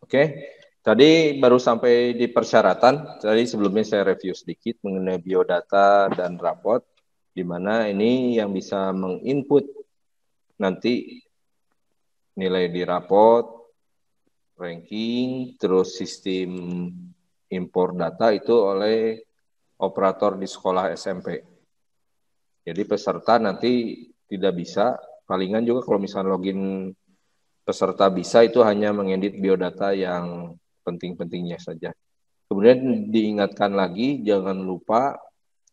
Oke, tadi baru sampai di persyaratan. Tadi sebelumnya saya review sedikit mengenai biodata dan raport, di mana ini yang bisa menginput nanti nilai di raport, ranking, terus sistem impor data itu oleh operator di sekolah SMP. Jadi peserta nanti tidak bisa, palingan juga kalau misalnya login peserta bisa itu hanya mengedit biodata yang penting-pentingnya saja. Kemudian diingatkan lagi, jangan lupa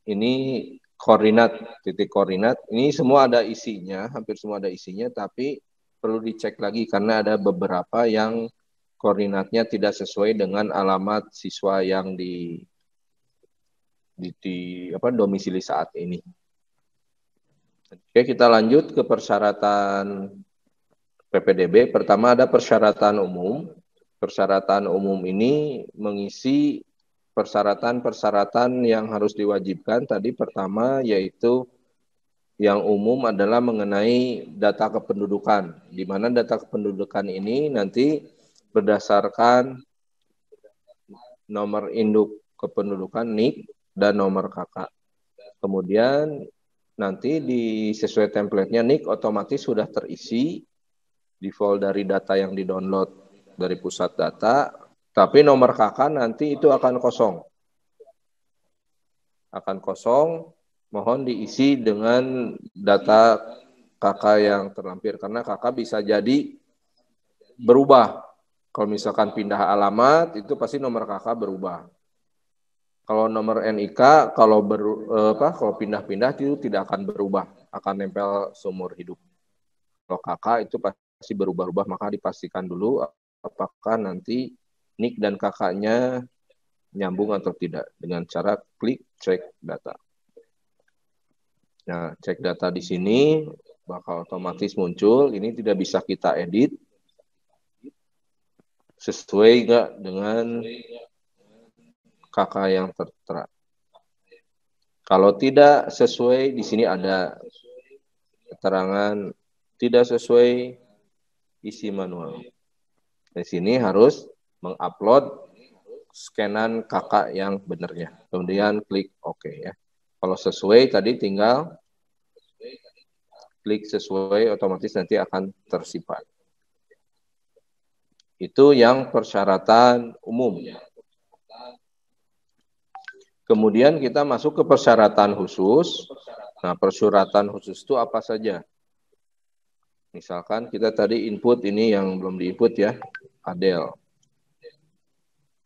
ini koordinat, titik koordinat. Ini semua ada isinya, hampir semua ada isinya, tapi perlu dicek lagi karena ada beberapa yang koordinatnya tidak sesuai dengan alamat siswa yang di domisili saat ini. Oke, kita lanjut ke persyaratan PPDB. Pertama ada persyaratan umum. Persyaratan umum ini mengisi persyaratan-persyaratan yang harus diwajibkan. Tadi pertama yaitu yang umum adalah mengenai data kependudukan, di mana data kependudukan ini nanti berdasarkan nomor induk kependudukan NIK dan nomor KK. Kemudian nanti sesuai template-nya NIK otomatis sudah terisi default dari data yang di-download dari pusat data, tapi nomor KK nanti itu akan kosong. Akan kosong, mohon diisi dengan data KK yang terlampir, karena KK bisa jadi berubah. Kalau misalkan pindah alamat, itu pasti nomor KK berubah. Kalau nomor NIK, kalau pindah-pindah itu tidak akan berubah, akan nempel seumur hidup. Kalau KK itu pasti berubah-ubah, maka dipastikan dulu apakah nanti NIK dan KK-nya nyambung atau tidak dengan cara klik cek data. Nah, cek data di sini bakal otomatis muncul. Ini tidak bisa kita edit. Sesuai nggak dengan KK yang tertera. Kalau tidak sesuai, di sini ada keterangan tidak sesuai isi manual. Di sini harus mengupload scanan KK yang benarnya. Kemudian klik OK ya. Kalau sesuai tadi tinggal klik sesuai, otomatis nanti akan tersimpan. Itu yang persyaratan umum. Kemudian kita masuk ke persyaratan khusus. Nah, persyaratan khusus itu apa saja? Misalkan kita tadi input ini yang belum diinput ya, Adel.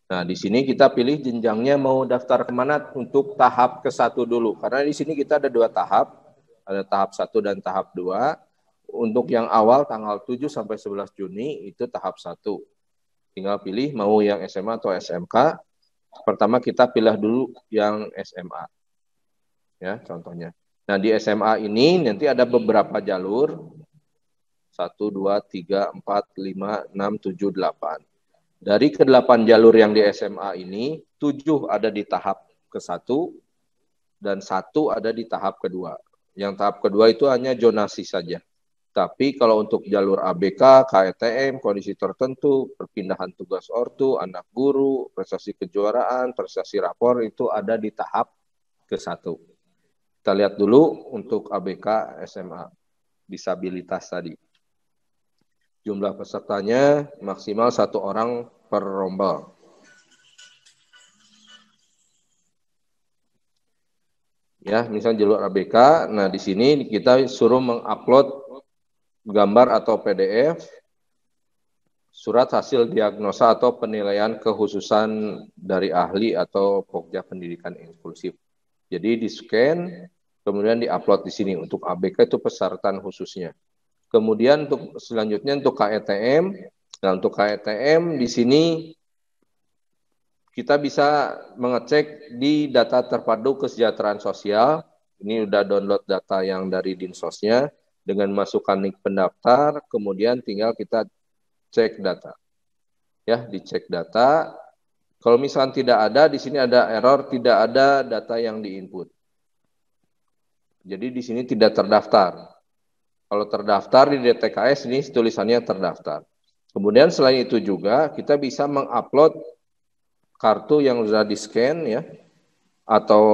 Nah, di sini kita pilih jenjangnya mau daftar kemana untuk tahap ke-1 dulu. Karena di sini kita ada 2 tahap. Ada tahap 1 dan tahap 2. Untuk yang awal tanggal 7 sampai 11 Juni itu tahap 1. Tinggal pilih mau yang SMA atau SMK. Pertama kita pilih dulu yang SMA. Ya, contohnya. Nah, di SMA ini nanti ada beberapa jalur. 1, 2, 3, 4, 5, 6, 7, 8. Dari ke-8 jalur yang di SMA ini, 7 ada di tahap ke-1 dan 1 ada di tahap kedua. Yang tahap kedua itu hanya zonasi saja. Tapi kalau untuk jalur ABK, KETM, kondisi tertentu, perpindahan tugas ortu, anak guru, prestasi kejuaraan, prestasi rapor itu ada di tahap ke-1. Kita lihat dulu untuk ABK SMA, disabilitas tadi. Jumlah pesertanya maksimal 1 orang per rombel. Ya, misalnya jalur ABK, nah di sini kita suruh mengupload gambar atau PDF, surat hasil diagnosa atau penilaian kekhususan dari ahli atau Pokja Pendidikan Inklusif. Jadi di-scan, kemudian di-upload di sini. Untuk ABK itu persyaratan khususnya. Kemudian untuk selanjutnya untuk KETM, nah untuk KETM di sini kita bisa mengecek di data terpadu kesejahteraan sosial. Ini udah download data yang dari Dinsosnya dengan masukkan nik pendaftar, kemudian tinggal kita cek data. Ya, dicek data. Kalau misalnya tidak ada, di sini ada error, tidak ada data yang diinput. Jadi di sini tidak terdaftar. Kalau terdaftar di DTKS ini tulisannya terdaftar. Kemudian selain itu juga kita bisa mengupload kartu yang sudah di-scan ya, atau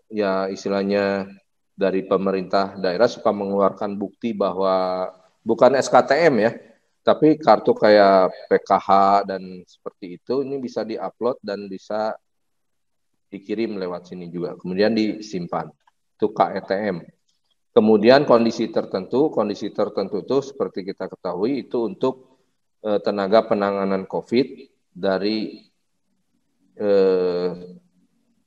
ya istilahnya dari pemerintah daerah suka mengeluarkan bukti bahwa bukan SKTM ya, tapi kartu kayak PKH dan seperti itu, ini bisa di-upload dan bisa dikirim lewat sini juga. Kemudian disimpan. Itu KETM. Kemudian kondisi tertentu itu seperti kita ketahui itu untuk tenaga penanganan COVID dari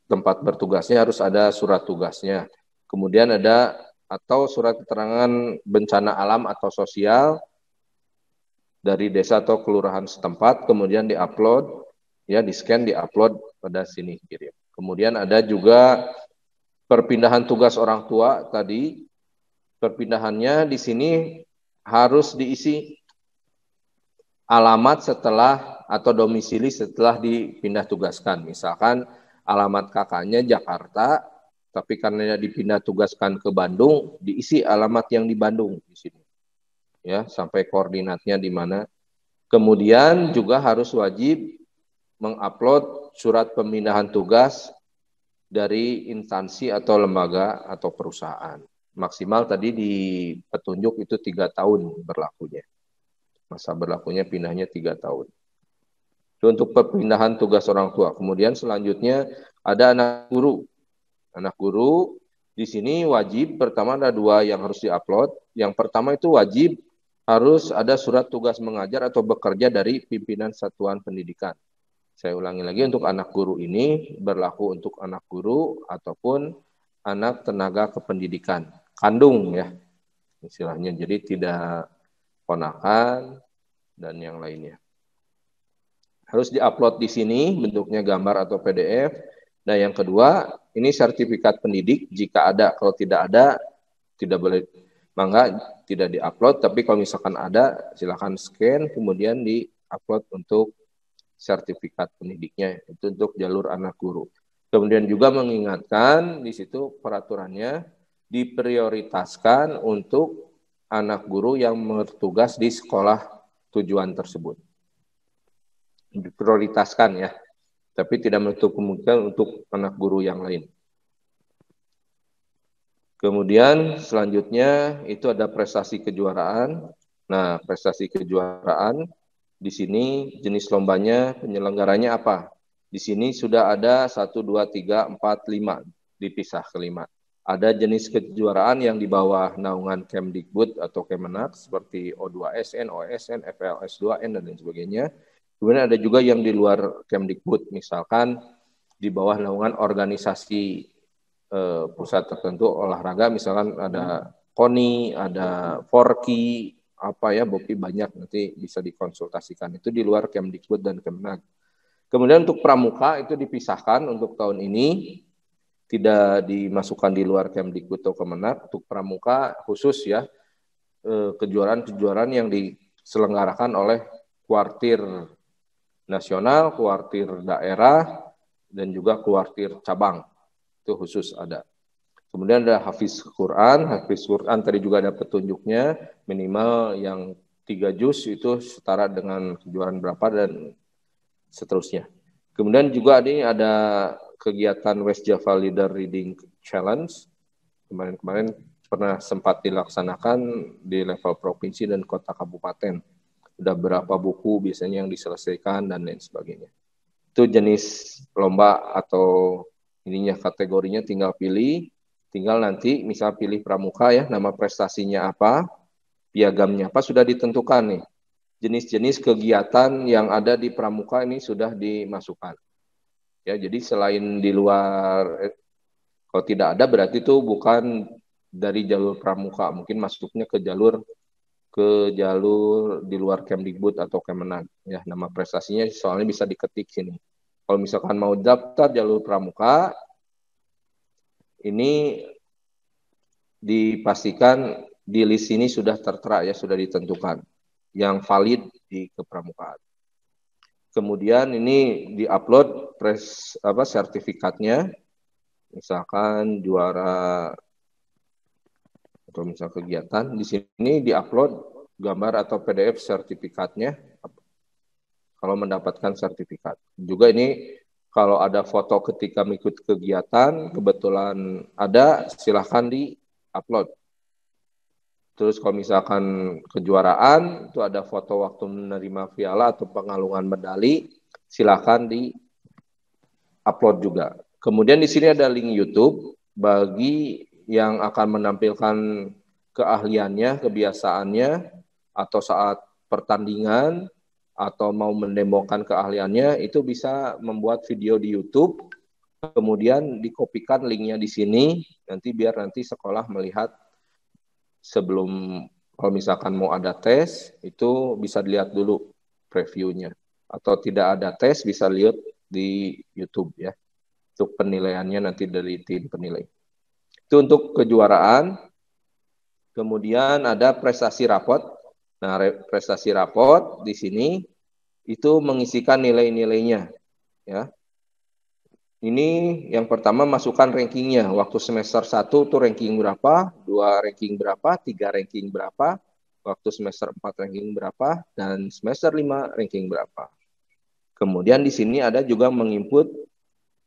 tempat bertugasnya harus ada surat tugasnya. Kemudian ada atau surat keterangan bencana alam atau sosial dari desa atau kelurahan setempat, kemudian diupload, ya di-scan, diupload pada sini kirim. Kemudian ada juga perpindahan tugas orang tua tadi. Perpindahannya di sini harus diisi alamat setelah atau domisili setelah dipindah tugaskan. Misalkan alamat kakaknya Jakarta, tapi karena dipindah tugaskan ke Bandung, diisi alamat yang di Bandung di sini. Ya, sampai koordinatnya di mana. Kemudian juga harus wajib mengupload surat pemindahan tugas dari instansi atau lembaga atau perusahaan. Maksimal tadi di petunjuk itu 3 tahun berlakunya. Masa berlakunya pindahnya 3 tahun. Itu untuk perpindahan tugas orang tua. Kemudian selanjutnya ada anak guru. Anak guru di sini wajib, pertama ada 2 yang harus diupload. Yang pertama itu wajib harus ada surat tugas mengajar atau bekerja dari pimpinan satuan pendidikan. Saya ulangi lagi, untuk anak guru ini berlaku untuk anak guru ataupun anak tenaga kependidikan. Kandung ya istilahnya, jadi tidak ponakan dan yang lainnya. Harus diupload di sini bentuknya gambar atau PDF. Nah yang kedua, ini sertifikat pendidik jika ada, kalau tidak ada tidak boleh, mangga tidak diupload, tapi kalau misalkan ada silakan scan kemudian diupload untuk sertifikat pendidiknya, itu untuk jalur anak guru. Kemudian juga mengingatkan di situ peraturannya diprioritaskan untuk anak guru yang bertugas di sekolah tujuan tersebut. Diprioritaskan ya, tapi tidak menutup kemungkinan untuk anak guru yang lain. Kemudian selanjutnya itu ada prestasi kejuaraan. Nah, prestasi kejuaraan di sini jenis lombanya, penyelenggaranya apa? Di sini sudah ada 1, 2, 3, 4, 5 dipisah ke 5. Ada jenis kejuaraan yang di bawah naungan Kemdikbud atau Kemenak seperti O2SN, OSN, FLS2N dan lain sebagainya. Kemudian ada juga yang di luar Kemdikbud, misalkan di bawah naungan organisasi pusat tertentu olahraga, misalkan ada KONI, ada Forki, apa ya, BOPI banyak, nanti bisa dikonsultasikan. Itu di luar Kemdikbud dan Kemenak. Kemudian untuk pramuka itu dipisahkan untuk tahun ini, tidak dimasukkan di luar Kemdikbud atau Kemenak. Untuk pramuka khusus ya, kejuaraan-kejuaraan yang diselenggarakan oleh kuartir nasional, kuartir daerah, dan juga kuartir cabang. Itu khusus ada. Kemudian ada Hafiz Quran tadi juga ada petunjuknya, minimal yang 3 juz itu setara dengan kejuaraan berapa dan seterusnya. Kemudian juga ini ada kegiatan West Java Leader Reading Challenge. Kemarin pernah sempat dilaksanakan di level provinsi dan kota kabupaten. Udah berapa buku biasanya yang diselesaikan dan lain sebagainya. Itu jenis lomba atau ininya kategorinya tinggal pilih. Tinggal nanti misal pilih pramuka ya, nama prestasinya apa, piagamnya apa, sudah ditentukan nih. Jenis-jenis kegiatan yang ada di pramuka ini sudah dimasukkan. Ya, jadi selain di luar, kalau tidak ada berarti itu bukan dari jalur pramuka, mungkin masuknya ke jalur di luar Kemdikbud atau Kemenak. Ya, nama prestasinya soalnya bisa diketik sini. Kalau misalkan mau daftar jalur pramuka, ini dipastikan di list ini sudah tertera ya, sudah ditentukan yang valid di kepramukaan. Kemudian ini diupload sertifikatnya, misalkan juara atau misal kegiatan, di sini diupload gambar atau PDF sertifikatnya kalau mendapatkan sertifikat. Juga ini kalau ada foto ketika mengikuti kegiatan, kebetulan ada, silahkan di-upload. Terus kalau misalkan kejuaraan, itu ada foto waktu menerima piala atau pengalungan medali, silahkan di-upload juga. Kemudian di sini ada link YouTube bagi yang akan menampilkan keahliannya, kebiasaannya, atau saat pertandingan, atau mau mendemokan keahliannya, itu bisa membuat video di YouTube, kemudian dikopikan linknya di sini, biar nanti sekolah melihat sebelum, kalau misalkan mau ada tes, itu bisa dilihat dulu previewnya. Atau tidak ada tes, bisa lihat di YouTube ya. Untuk penilaiannya nanti dari tim penilai. Itu untuk kejuaraan. Kemudian ada prestasi rapot. Nah, prestasi rapot di sini itu mengisikan nilai-nilainya ya. Ini yang pertama masukkan rankingnya. Waktu semester 1 tuh ranking berapa, 2 ranking berapa, 3 ranking berapa, waktu semester 4 ranking berapa, dan semester 5 ranking berapa. Kemudian di sini ada juga menginput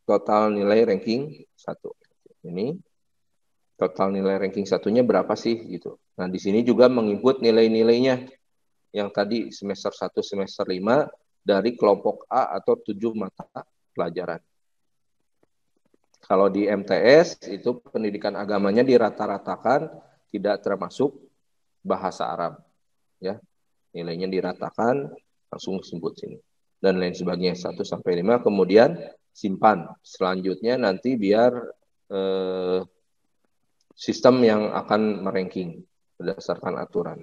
total nilai ranking 1. Ini total nilai ranking 1-nya berapa sih gitu. Nah, di sini juga menginput nilai-nilainya yang tadi semester 1, semester 5 dari kelompok A atau 7 mata pelajaran. Kalau di MTS itu pendidikan agamanya dirata-ratakan, tidak termasuk bahasa Arab. Ya, nilainya diratakan, langsung sebut sini. Dan lain sebagainya 1 sampai 5, kemudian simpan. Selanjutnya nanti biar sistem yang akan meranking berdasarkan aturan.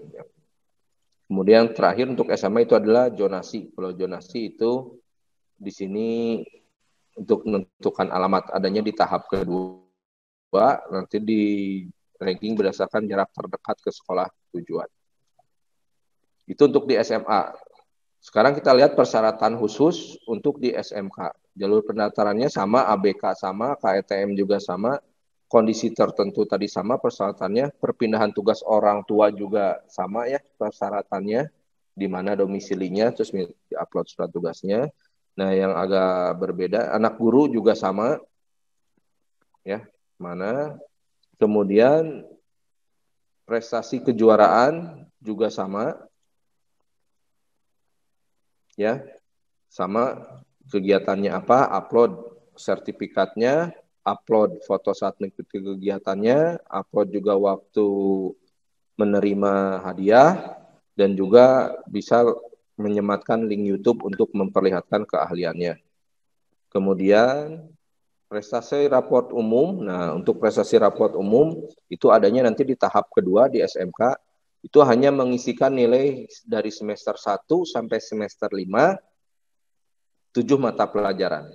Kemudian terakhir untuk SMA itu adalah zonasi. Kalau zonasi itu di sini untuk menentukan alamat adanya di tahap kedua, nanti di ranking berdasarkan jarak terdekat ke sekolah tujuan. Itu untuk di SMA. Sekarang kita lihat persyaratan khusus untuk di SMK. Jalur pendaftarannya sama, ABK sama, KETM juga sama, kondisi tertentu tadi sama persyaratannya, perpindahan tugas orang tua juga sama ya persyaratannya, di mana domisilinya, terus di-upload surat tugasnya. Nah, yang agak berbeda, anak guru juga sama, ya, mana. Kemudian prestasi kejuaraan juga sama, ya, sama kegiatannya apa, upload sertifikatnya, upload foto saat mengikuti kegiatannya, upload juga waktu menerima hadiah, dan juga bisa menyematkan link YouTube untuk memperlihatkan keahliannya. Kemudian prestasi raport umum. Nah, untuk prestasi raport umum itu adanya nanti di tahap kedua di SMK. Itu hanya mengisikan nilai dari semester 1 sampai semester 5, 7 mata pelajaran.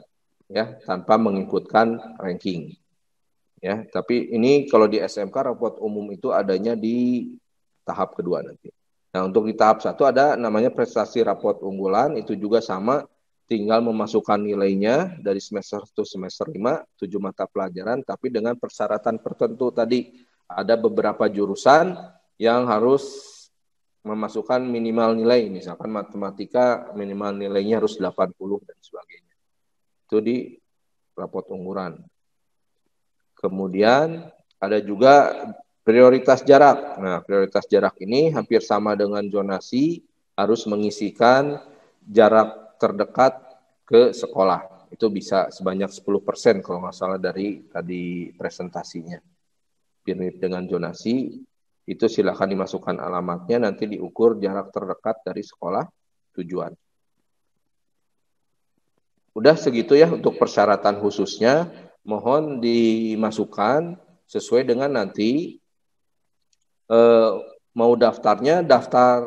Ya, tanpa menginputkan ranking. Ya, tapi ini kalau di SMK raport umum itu adanya di tahap kedua nanti. Nah, untuk di tahap 1 ada namanya prestasi raport unggulan, itu juga sama, tinggal memasukkan nilainya dari semester 1 semester 5, 7 mata pelajaran, tapi dengan persyaratan tertentu tadi. Ada beberapa jurusan yang harus memasukkan minimal nilai, misalkan matematika minimal nilainya harus 80 dan sebagainya. Itu di raport unggulan. Kemudian ada juga prioritas jarak. Nah, prioritas jarak ini hampir sama dengan zonasi, harus mengisikan jarak terdekat ke sekolah. Itu bisa sebanyak 10% kalau nggak salah dari tadi presentasinya. Mirip dengan zonasi, itu silakan dimasukkan alamatnya, nanti diukur jarak terdekat dari sekolah tujuan. Udah segitu ya untuk persyaratan khususnya. Mohon dimasukkan sesuai dengan nanti mau daftarnya, daftar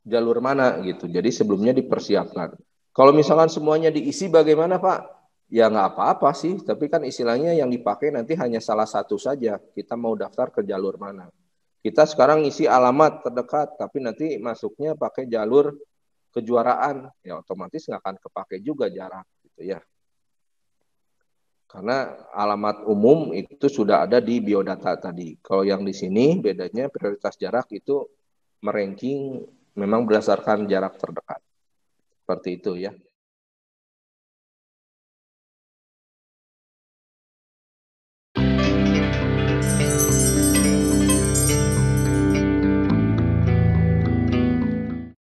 jalur mana gitu. Jadi sebelumnya dipersiapkan. Kalau misalkan semuanya diisi bagaimana Pak? Ya nggak apa-apa sih, tapi kan istilahnya yang dipakai nanti hanya salah satu saja. Kita mau daftar ke jalur mana. Kita sekarang isi alamat terdekat, tapi nanti masuknya pakai jalur kejuaraan. Ya otomatis nggak akan kepake juga jarak gitu ya. Karena alamat umum itu sudah ada di biodata tadi. Kalau yang di sini bedanya prioritas jarak itu meranking memang berdasarkan jarak terdekat. Seperti itu ya.